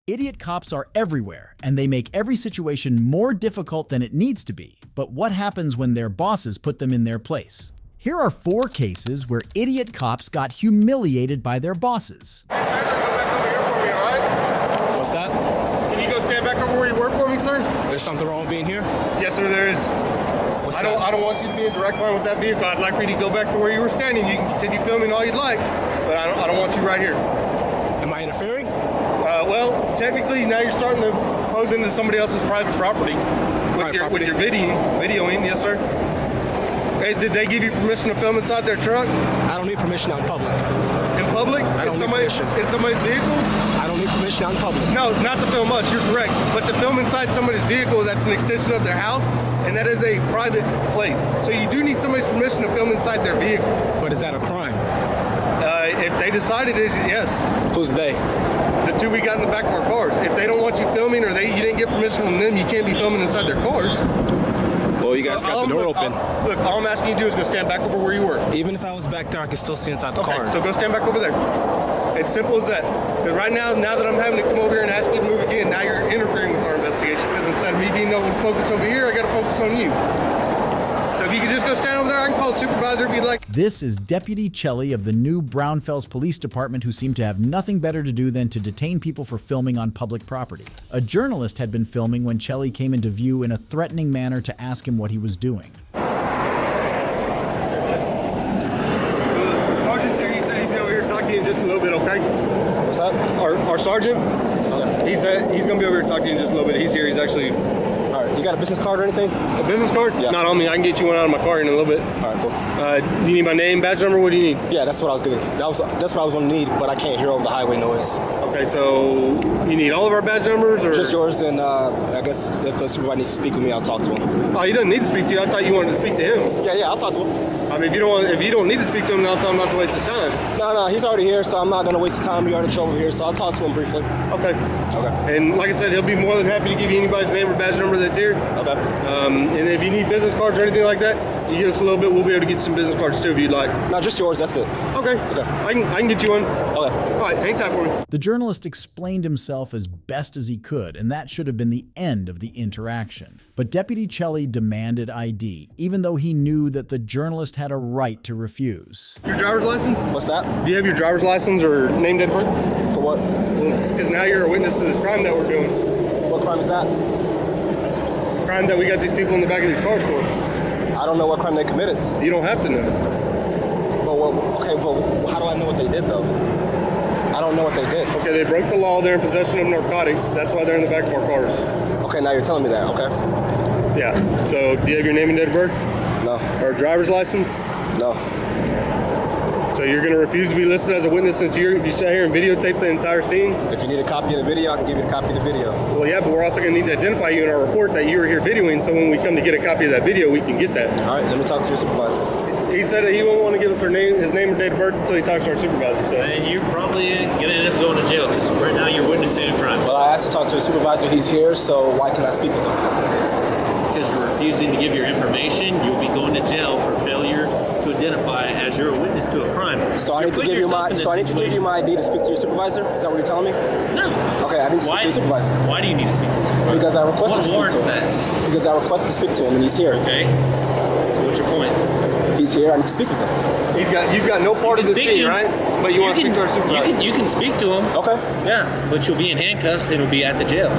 Idiot cops are everywhere, and they make every situation more difficult than it needs to be. But what happens when their bosses put them in their place? Here are 4 cases where idiot cops got humiliated by their bosses. Go back over here for me, all right? What's that? Can you go stand back over where you work for me, sir? There's something wrong with being here? Yes, sir, there is. What's I that? don't want you to be in direct line with that vehicle. I'd like for you to go back to where you were standing. You can continue filming all you'd like, but I don't want you right here. Am I interfering? Well, technically, now you're starting to pose into somebody else's private property with your videoing. Yes, sir. Hey, did they give you permission to film inside their truck? I don't need permission out in public. In public? I don't need permission. In somebody's vehicle? I don't need permission out in public. No, not to film us. You're correct. But to film inside somebody's vehicle, that's an extension of their house, and that is a private place. So you do need somebody's permission to film inside their vehicle. But is that a crime? If they decide it is, yes. Who's they? The 2 we got in the back of our cars. If they don't want you filming or you didn't get permission from them, you can't be filming inside their cars. Well, you guys got the door open. Look, all I'm asking you to do is go stand back over where you were. Even if I was back there, I could still see inside the car. Okay, so go stand back over there. It's simple as that. Because right now that I'm having to come over here and ask you to move again, now you're interfering with our investigation. Because instead of me being able to focus over here, I got to focus on you. So if you could just go stand over there, I can call the supervisor if you'd like. This is Deputy Chelly of the new Brownfells Police Department, who seemed to have nothing better to do than to detain people for filming on public property. A journalist had been filming when Chelly came into view in a threatening manner to ask him what he was doing. So the sergeant's here. He said he'd be over here to talk to you in just a little bit, okay? What's that? Our sergeant? Okay. He said he's going to be over here to talk to you in just a little bit. He's here. He's actually... All right. You got a business card or anything? A business card? Yeah. Not on me. I can get you one out of my car in a little bit. All right, cool. You need my name, badge number? What do you need? Yeah, that's what I was gonna. That's what I was gonna need, but I can't hear over the highway noise. Okay, so you need all of our badge numbers, or Just yours, and I guess if the supervisor needs to speak with me, I'll talk to him. Oh, he doesn't need to speak to you. I thought you wanted to speak to him. Yeah, I'll talk to him. I mean, if you don't need to speak to him, then I'll tell him not to waste his time. No, he's already here, so I'm not gonna waste his time. He already showed over here, so I'll talk to him briefly. Okay. Okay. And like I said, he'll be more than happy to give you anybody's name or badge number that's here. Okay. And if you need business cards or anything like that, you give us a little bit. We'll be able to get some business cards too if you'd like. No, just yours. That's it. Okay. Okay. I can get you one. Okay. All right. Hang tight for me. The journalist explained himself as best as he could, and that should have been the end of the interaction. But Deputy Chelly demanded ID, even though he knew that the journalist had a right to refuse. Your driver's license? What's that? Do you have your driver's license or name, date, birth? For what? Because now you're a witness to this crime that we're doing. What crime is that? Crime that we got these people in the back of these cars for. I don't know what crime they committed. You don't have to know. Well, how do I know what they did though? I don't know what they did. Okay, they broke the law. They're in possession of narcotics. That's why they're in the back of our cars. Okay, now you're telling me that. Okay. Yeah. So, do you have your name and date of birth? No. Or a driver's license? No. So you're going to refuse to be listed as a witness since you sat here and videotaped the entire scene? If you need a copy of the video, I can give you a copy of the video. Well, yeah, but we're also going to need to identify you in our report that you were here videoing, so when we come to get a copy of that video, we can get that. All right, let me talk to your supervisor. He said that he won't want to give us his name and date of birth until he talks to our supervisor. So. And you're probably going to end up going to jail because right now you're witnessing a crime. Well, I asked to talk to a supervisor. He's here, so why can't I speak with him? Because you're refusing to give your information, you'll be going to jail for failure to identify as you're a witness to a crime. So I need to give you my ID to speak to your supervisor? Is that what you're telling me? No. Okay, I need to speak to your supervisor. Why do you need to speak to the supervisor? Because I requested to speak to What him. warrants that? Because I requested to speak to him, and he's here. Okay. So what's your point? He's here. I need to speak with him. You've got no part of the scene, right? But you want to speak to our supervisor. You can speak to him. Okay. Yeah, but you'll be in handcuffs and you'll be at the jail.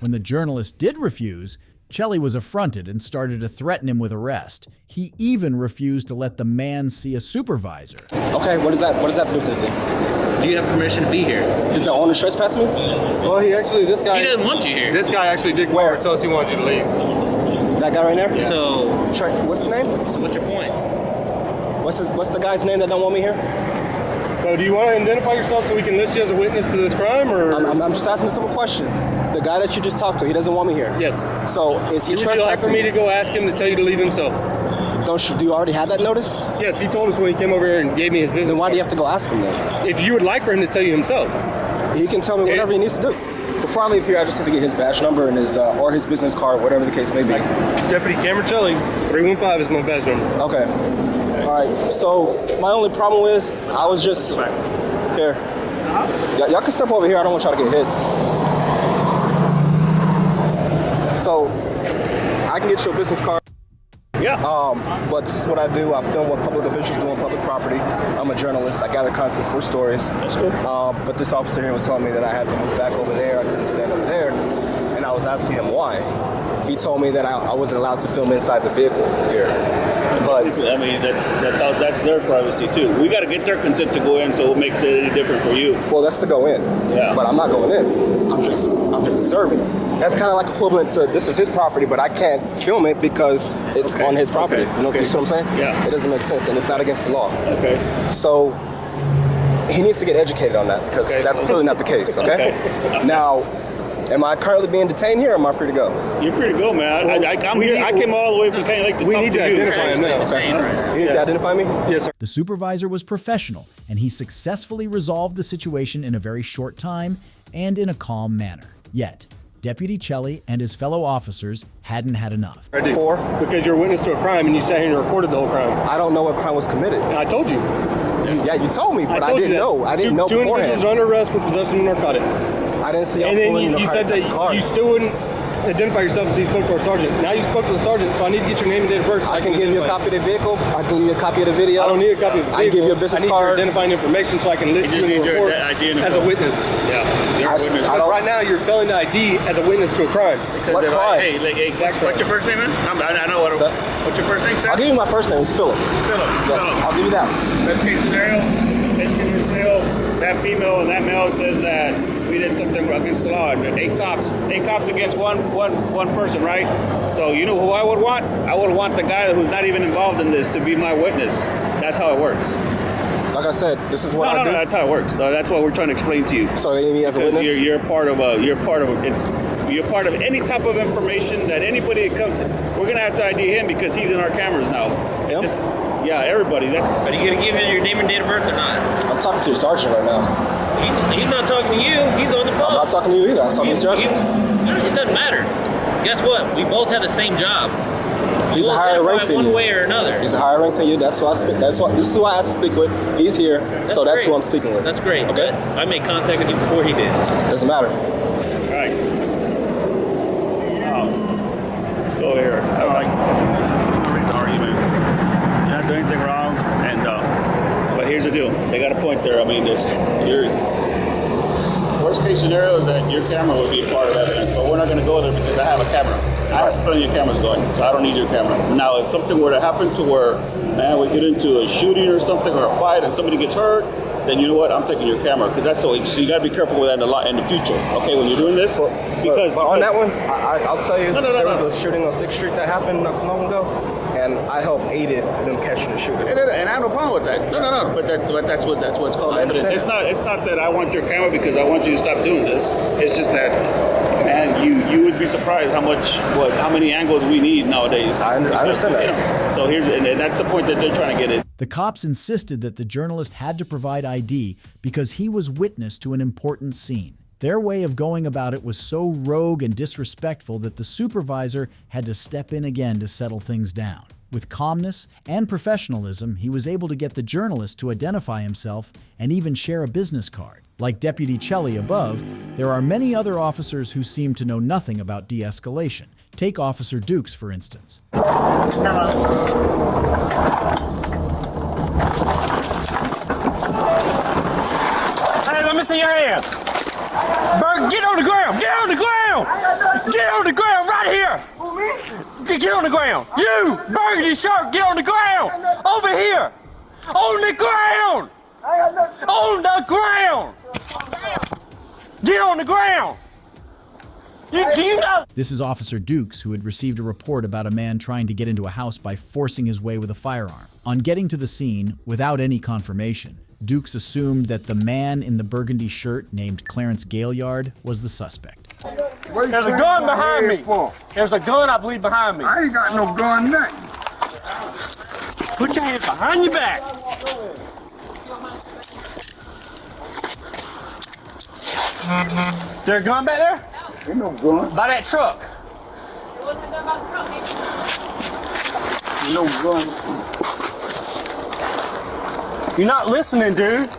When the journalist did refuse, Chelly was affronted and started to threaten him with arrest. He even refused to let the man see a supervisor. Okay, what does that do with anything? Do you have permission to be here? Did the owner trespass me? Well, this guy... He doesn't want you here. This guy actually did come over and tell us he wanted you to leave. That guy right there? Yeah. So... What's his name? So what's your point? What's the guy's name that don't want me here? So do you want to identify yourself so we can list you as a witness to this crime, or...? I'm just asking a simple question. The guy that you just talked to, he doesn't want me here. Yes. So is he Would trespassing? you like for me to go ask him to tell you to leave himself? Do you already have that notice? Yes, he told us when he came over here and gave me his business Then why do you card. have to go ask him then? If you would like for him to tell you himself. He can tell me whatever he needs to do. Before I leave here, I just have to get his badge number and his or his business card, whatever the case may be. It's Deputy Cameron Chelly. 315 is my badge number. Okay. All right. So my only problem is I was just here. Y'all can step over here. I don't want y'all to get hit. So, I can get you a business card. Yeah. But this is what I do. I film what public officials do on public property. I'm a journalist. I gather content for stories. That's cool. But this officer here was telling me that I had to move back over there. I couldn't stand over there. And I was asking him why. He told me that I wasn't allowed to film inside the vehicle here. But I mean, that's their privacy too. We got to get their consent to go in, so it makes it any different for you. well, that's to go in. Yeah. But I'm not going in. I'm just observing. That's kind of like equivalent to this is his property, but I can't film it because it's on his property. Okay. You know, you see what I'm saying? Yeah. It doesn't make sense, and it's not against the law. Okay. So he needs to get educated on that because that's clearly not the case. Okay. Now, am I currently being detained here, or am I free to go? You're free to go, man. I'm here. I came all the way from County Lake to We talk need to to you. identify him now. Okay. You need to identify me? Yes, sir. The supervisor was professional, and he successfully resolved the situation in a very short time and in a calm manner. Yet, Deputy Chelly and his fellow officers hadn't had enough. I did. For? Because you're a witness to a crime and you sat here and recorded the whole crime. I don't know what crime was committed. I told you. You told me, but I told you didn't that. know. I didn't know Two beforehand. individuals are under arrest for possession of narcotics. I didn't see y'all And then pulling you said narcotics out the car. that you still wouldn't identify yourself until you spoke to our sergeant. Now you spoke to the sergeant, so I need to get your name and date of birth. So I can give you a identify copy of the vehicle. I can give you a copy of the video. I don't need a copy of the vehicle. I can give you a business I need card. your identifying information so I can list You you in need the your report ID and as a info. witness. Yeah. You're a I- witness. I don't- Right now, you're failing to ID as a witness to a crime. What Because crime? Hey, what's your first name, man? I know what. Sir? What's your first name, sir? I'll give you my first name. It's Philip. Philip. Yes, I'll give you that. Best case scenario, that female and that male says that we did something against the law. Eight cops against one person, right? So you know who I would want? I would want the guy who's not even involved in this to be my witness. That's how it works. Like I said, this is what I do. No, that's how it works. No, that's what we're trying to explain to you. So they need me as a Because witness? you're part of any type of information that anybody that comes. We're gonna have to ID him because he's in our cameras now. Him? Yeah, everybody. Are you gonna give him your name and date of birth or not? I'm talking to your sergeant right now. He's not talking to you. He's on the phone. I'm not talking to you either. I'm talking to your sergeant. It doesn't matter. Guess what? We both have the same job. He's a We'll higher rank identify than one you. way or another. He's a higher rank than you. This is who I asked to speak with. He's here, so that's great. who I'm speaking with. That's great. Okay? I made contact with you before he did. Doesn't matter. All right. Let's go here. I don't like the argument. You're not doing anything wrong, but here's the deal. They got a point there. I mean, your worst case scenario is that your camera would be a part of evidence, but we're not going to go there because I have a camera. I have plenty of cameras going, so I don't need your camera. Now, if something were to happen to where, man, we get into a shooting or something or a fight and somebody gets hurt, then you know what? I'm taking your camera because that's so you got to be careful with that in the future. Okay, when you're doing this, But on that one, I'll tell you, No, there was a shooting on 6th Street that happened not too long ago, and I helped aided them catching the shooter. And I have no problem with that. No. But that's what's called I evidence. understand. It's not that I want your camera because I want you to stop doing this. It's just that, man, you would be surprised how many angles we need nowadays. I understand that. You know, so and that's the point that they're trying to get at. The cops insisted that the journalist had to provide ID because he was witness to an important scene. Their way of going about it was so rogue and disrespectful that the supervisor had to step in again to settle things down. With calmness and professionalism, he was able to get the journalist to identify himself and even share a business card. Like Deputy Chelly above, there are many other officers who seem to know nothing about de-escalation. Take Officer Dukes, for instance. Hey, let me see your hands. Berg, get on the ground. Get on the ground. Get on the ground right here. Who, me? Get on the ground. You, burgundy shirt, get on the ground. Over here. On the ground. I got nothing. On the ground. Get on the ground. Do you know? This is Officer Dukes, who had received a report about a man trying to get into a house by forcing his way with a firearm. On getting to the scene, without any confirmation, Dukes assumed that the man in the burgundy shirt named Clarence Gaillard was the suspect. There's a gun behind me. There's a gun, I believe, behind me. I ain't got no gun, nothing. Put your hands behind your back. Is there a gun back there? Ain't no gun. By that truck. No gun. You're not listening, dude.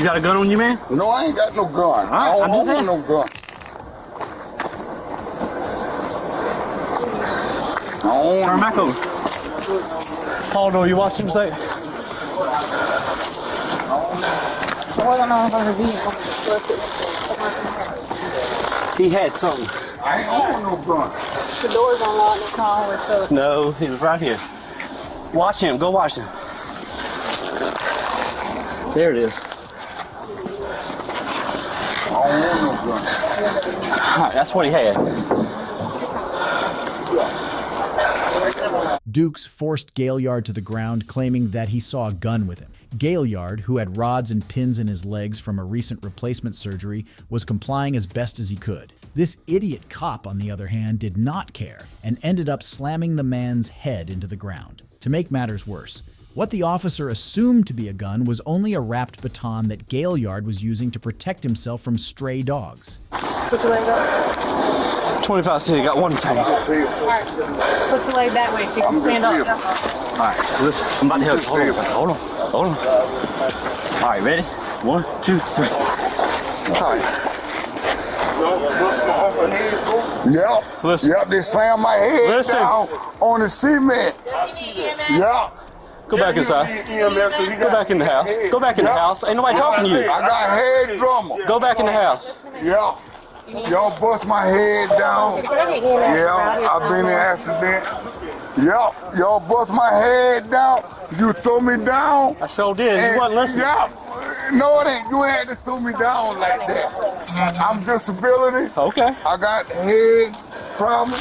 You got a gun on you, man? No, I ain't got no gun. I I'm don't just own asking. no gun. I don't Turn own back over. Paul, do you watch him say? He had something. I ain't own no gun. The door's unlocked in the car, so No, he was right here. Watch him. Go watch him. There it is. I don't own no gun. All right, that's what he had. Dukes forced Gaillard to the ground, claiming that he saw a gun with him. Gaillard, who had rods and pins in his legs from a recent replacement surgery, was complying as best as he could. This idiot cop, on the other hand, did not care and ended up slamming the man's head into the ground. To make matters worse, what the officer assumed to be a gun was only a wrapped baton that Gaillard was using to protect himself from stray dogs. put your leg up. 25 cents, got one tank. All right, put your leg that way so you can stand up. All right, listen, I'm about to help you. Hold on. All right, ready? 1, 2, 3. All right. Yep. Listen. Yep, they slammed my head Listen. down on the cement. Yep. Go back inside. Go back in the house. Go back in the house. Ain't nobody talking to you. I got head drummer. Go back in the house. Yeah. Y'all bust my head down. Yeah, I've been in an accident. Yeah, y'all bust my head down. You throw me down. I sure did. You wasn't listening. Yeah. No, it ain't. You ain't to throw me down like that. I'm disability. Okay. I got head problem.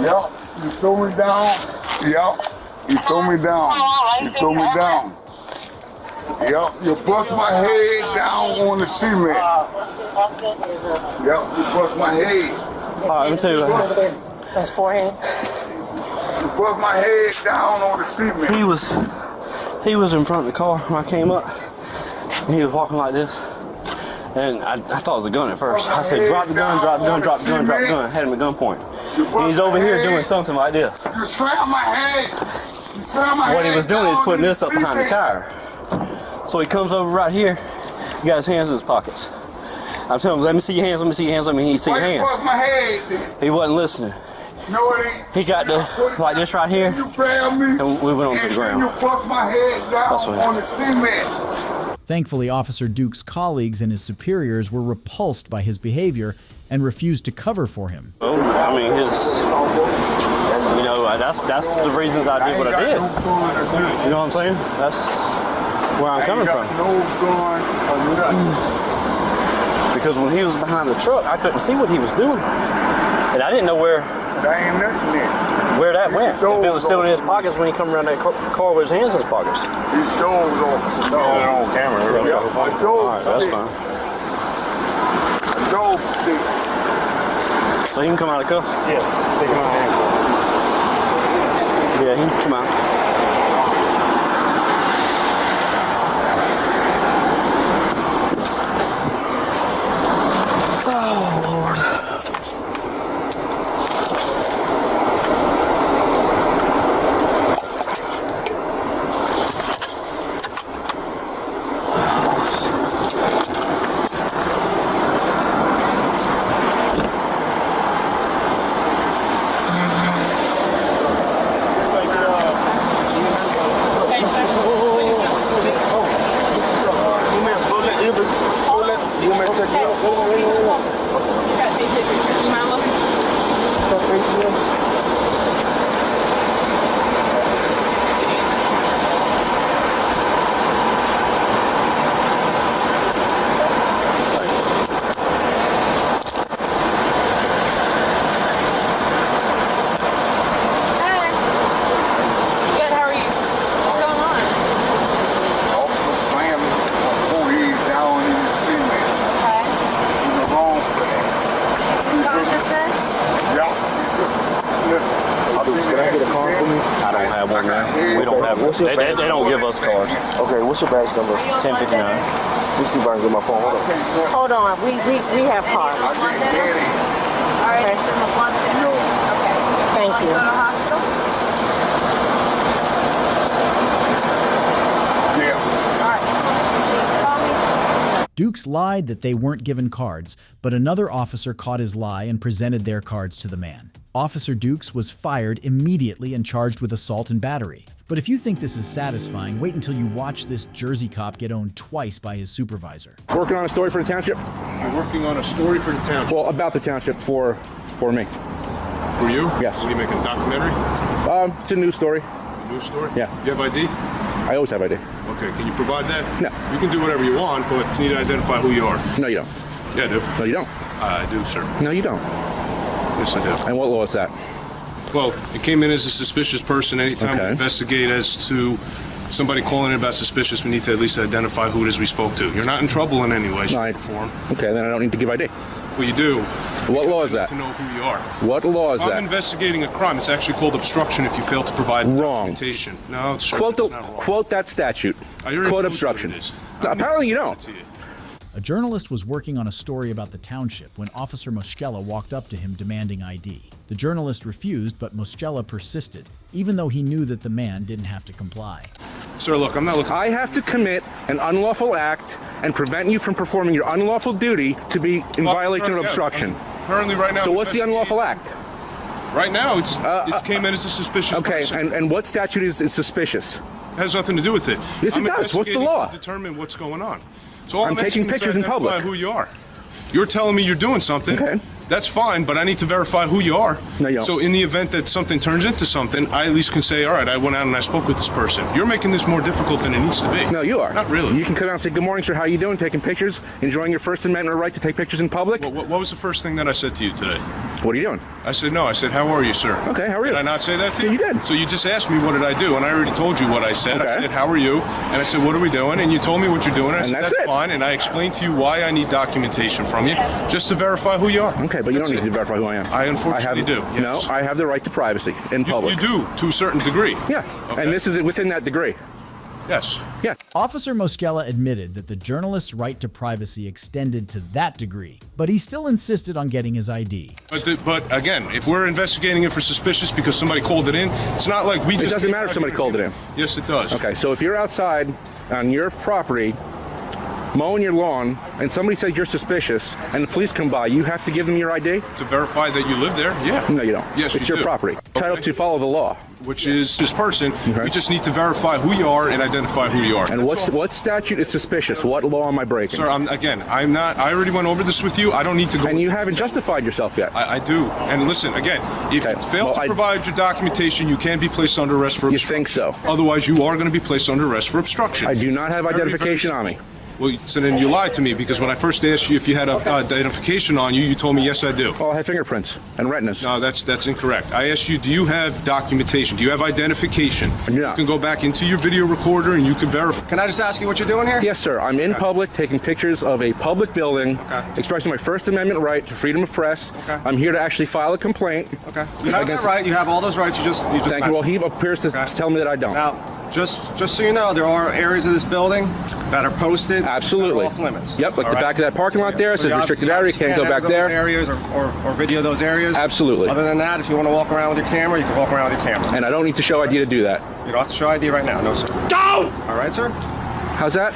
Yeah. You throw me down. Yeah. You throw me down. You throw me down. Yep, you bust my head down on the cement. Yep, you bust my head. All right, let me tell you what. His forehead. You bust my head down on the cement. He was in front of the car when I came up. And he was walking like this. And I thought it was a gun at first. I said, drop the gun, drop the gun, drop the gun, drop the gun. I had him at gunpoint. And he's over here doing something like this. You slammed my head. You slammed my head. What he was doing is down putting on this up behind the cement. tire. So he comes over right here. He got his hands in his pockets. I'm telling him, let me see your hands, let me see your hands, let me see your Why you hands. bust my head then? He wasn't listening. No, it ain't. He got the, like this right here, You grabbed me. and we went on to the And ground. you bust my head down That's what on the cement. Thankfully, Officer Duke's colleagues and his superiors were repulsed by his behavior and refused to cover for him. I mean, that's the reasons I did what I did. You know what I'm saying? That's where I'm coming from. No gun or nothing. Because when he was behind the truck, I couldn't see what he was doing. And I didn't know where There ain't nothing there. that went. If it was still in his pockets when he come around that car with his hands in his pockets. These dogs officer dog. on camera. Yeah, a All dog right, that's stick. fine. A dog stick. So he can come out of cuffs? Yes, take him out of handcuffs. Yeah, he can come out. Good, how are you? What's going on? Officer slammed my forehead down in the cement. Okay. In the wrong for that. Consciousness? Yeah. Listen. Can I get a card for me? I don't have one now. We don't have What's your they don't give us cards. Okay, what's your badge number? 1059. Let me see if I can get my phone. Hold on. Hold on, we have cards. I get headache. All right, it's in the blood thinner. Okay. Thank Want to you. go to the hospital? Yeah. All right. Please call me. Dukes lied that they weren't given cards, but another officer caught his lie and presented their cards to the man. Officer Dukes was fired immediately and charged with assault and battery. But if you think this is satisfying, wait until you watch this Jersey cop get owned twice by his supervisor. Working on a story for the township? You're working on a story for the township. Well, about the township for me. For you? Yes. What are you making, a documentary? It's a news story. A news story? Yeah. You have ID? I always have ID. Okay, can you provide that? No. You can do whatever you want, but you need to identify who you are. No, you don't. Yeah, I do. No, you don't. I do, sir. No, you don't. Yes, I do. And what law is that? Well, it came in as a suspicious person. Anytime we Okay. investigate as to somebody calling in about suspicious, we need to at least identify who it is we spoke to. You're not in trouble in any way, shape, or form. Okay, then I don't need to give ID. Well, you do. What law is I that? need to know who you are. What law is If I'm that? investigating a crime, it's actually called obstruction if you fail to provide Wrong. documentation. No, sir, Quote, that's not wrong. quote that statute. I already Quote told you obstruction. what it is. Apparently you don't. A journalist was working on a story about the township when Officer Moschella walked up to him demanding ID. The journalist refused, but Moschella persisted, even though he knew that the man didn't have to comply. Sir, look, I'm not looking. I have to commit an unlawful act and prevent you from performing your unlawful duty to be in violation of obstruction. Currently, right now. So what's the unlawful act? Right now, it came in as a suspicious person. Okay, and what statute is suspicious? It has nothing to do with it. Yes, it does. What's the law? To determine what's going on. So all I'm taking asking is pictures in identify public. Who you are? You're telling me you're doing something. Okay. That's fine, but I need to verify who you are. No, you don't. So in the event that something turns into something, I at least can say, all right, I went out and I spoke with this person. You're making this more difficult than it needs to be. No, you are. Not really. You can come out and say, good morning, sir, how you doing? Taking pictures, enjoying your First Amendment right to take pictures in public? What was the first thing that I said to you today? What are you doing? I said, no. I said, how are you, sir? Okay, how are you? Did I not say that to you? Yeah, you did. So you just asked me what did I do, and I already told you what I said. Okay. I said, how are you? And I said, what are we doing? And you told me what you're doing. And I said, that's that's it. fine. And I explained to you why I need documentation from you, just to verify who you are. Okay, but you don't need to verify who I am. I unfortunately do. No, Yes. I have the right to privacy in public. You do, to a certain degree. Yeah, Okay. and this is within that degree. Yes. Yeah. Officer Moschella admitted that the journalist's right to privacy extended to that degree, but he still insisted on getting his ID. But again, if we're investigating it for suspicious because somebody called it in, it's not like we just... It doesn't matter if somebody called it in. Yes, it does. Okay, so if you're outside on your property mowing your lawn and somebody says you're suspicious and the police come by, you have to give them your ID? To verify that you live there? Yeah. No, you don't. Yes, it's you your do. property. Entitled to follow the law. Which is this person. Okay. We just need to verify who you are and identify who you are. And what statute is suspicious? What law am I breaking? Sir, I'm not. I already went over this with you. I don't need to go. And you haven't justified yourself yet. I do. And listen, again, if Okay. you fail Well, to provide your documentation, you can be placed under arrest for You obstruction. think so? Otherwise, you are going to be placed under arrest for obstruction. I do not have Very, very identification on me. Well, so then you lied to me because when I first asked you if you had identification on you, you told me yes, I do. Oh, I have fingerprints and retinas. No, that's incorrect. I asked you, do you have documentation? Do you have identification? I do not. You can go back into your video recorder and you can verify. Can I just ask you what you're doing here? Yes, sir. I'm in public taking pictures of a public building, expressing my First Amendment right to freedom of press. Okay. I'm here to actually file a complaint. Okay. You have that right. You have all those rights. You just Thank you. Well, he appears to tell me that I don't. Now, just so you know, there are areas of this building that are posted. Absolutely. That are off limits. Yep, like All the right? back of that parking lot there. It says restricted area. You can't go back those there. areas or video those areas. Absolutely. Other than that, if you want to walk around with your camera, you can walk around with your camera. And I don't need to show ID to do that. You don't have to show ID right now. No, sir. Don't! All right, sir? How's that?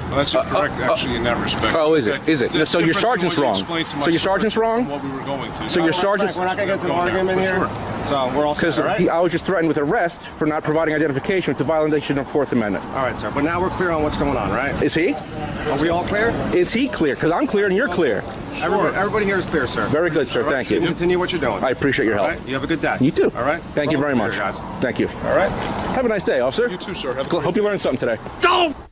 Well, that's incorrect, actually, in that respect. Oh, is it? Okay. Is it? It's So your different than sergeant's what you wrong. explained to my So your source sergeant's wrong? and What we were going to. So your sergeant's... We're not going to get into an argument here. Sure. So we're all set, Because all right? I was just threatened with arrest for not providing identification. It's a violation of Fourth Amendment. All right, sir. But now we're clear on what's going on, right? Is he? Are we all clear? Is he clear? Because I'm clear and you're clear. Everybody here is clear, sir. Very good, sir. Thank you. Continue what you're doing. I appreciate your All help. right? You have a good day. You too. All right? Thank you We're very all much. clear, guys. Thank you. All right? Have a nice day, officer. You too, sir. Have a Hope you learned something today.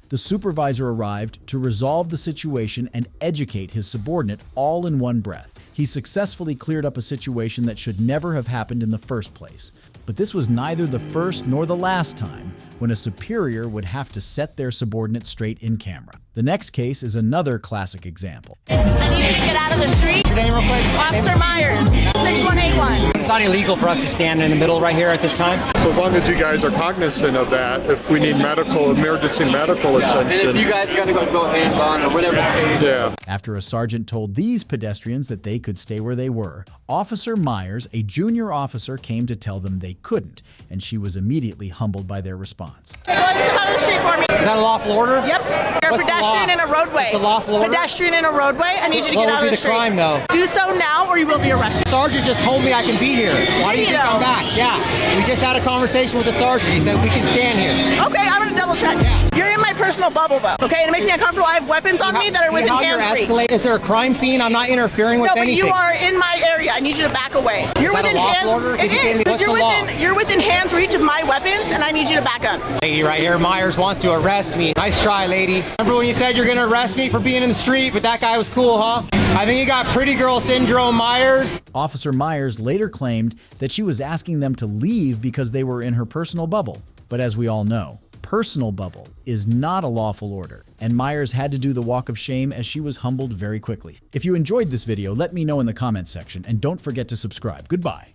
The supervisor arrived to resolve the situation and educate his subordinate all in one breath. He successfully cleared up a situation that should never have happened in the first place. But this was neither the first nor the last time when a superior would have to set their subordinate straight in camera. The next case is another classic example. I need you to get out of the street. Your name real quick. Officer Myers, 6181. It's not illegal for us to stand in the middle right here at this time. So as long as you guys are cognizant of that, if we need emergency medical attention. And if you guys gotta go hands-on or whatever the case. Yeah. After a sergeant told these pedestrians that they could stay where they were, Officer Myers, a junior officer, came to tell them they couldn't, and she was immediately humbled by their response. Go and step out of the street for me. Is that a lawful order? Yep. You're a What's the pedestrian law? in a roadway. What's the lawful order? Pedestrian in a roadway. I need you to What get would out be of the the street. crime, though? Do so now or you will be arrested. Sergeant just told me I can be here. Why do you Did he, think I'm though? back? Yeah. We just had a conversation with the sergeant. He said we can stand here. Okay, I'm gonna double check. Yeah. You're in my personal bubble though. Okay, and it makes me uncomfortable. I have weapons on me that are within hands reach. Is there a crime scene? I'm not interfering with No, but anything. you are in my area. I need you to back away. You're that a within lawful hands. order? Could It you give me- is, 'cause what's you're the law? you're within hands reach of my weapons, and I need you to back up. Lady right here, Myers wants to arrest me. Nice try, lady. Remember when you said you're gonna arrest me for being in the street, but that guy was cool, huh? I think you got pretty girl syndrome, Myers. Officer Myers later claimed that she was asking them to leave because they were in her personal bubble. But as we all know, personal bubble is not a lawful order, and Myers had to do the walk of shame as she was humbled very quickly. If you enjoyed this video, let me know in the comments section, and don't forget to subscribe. Goodbye.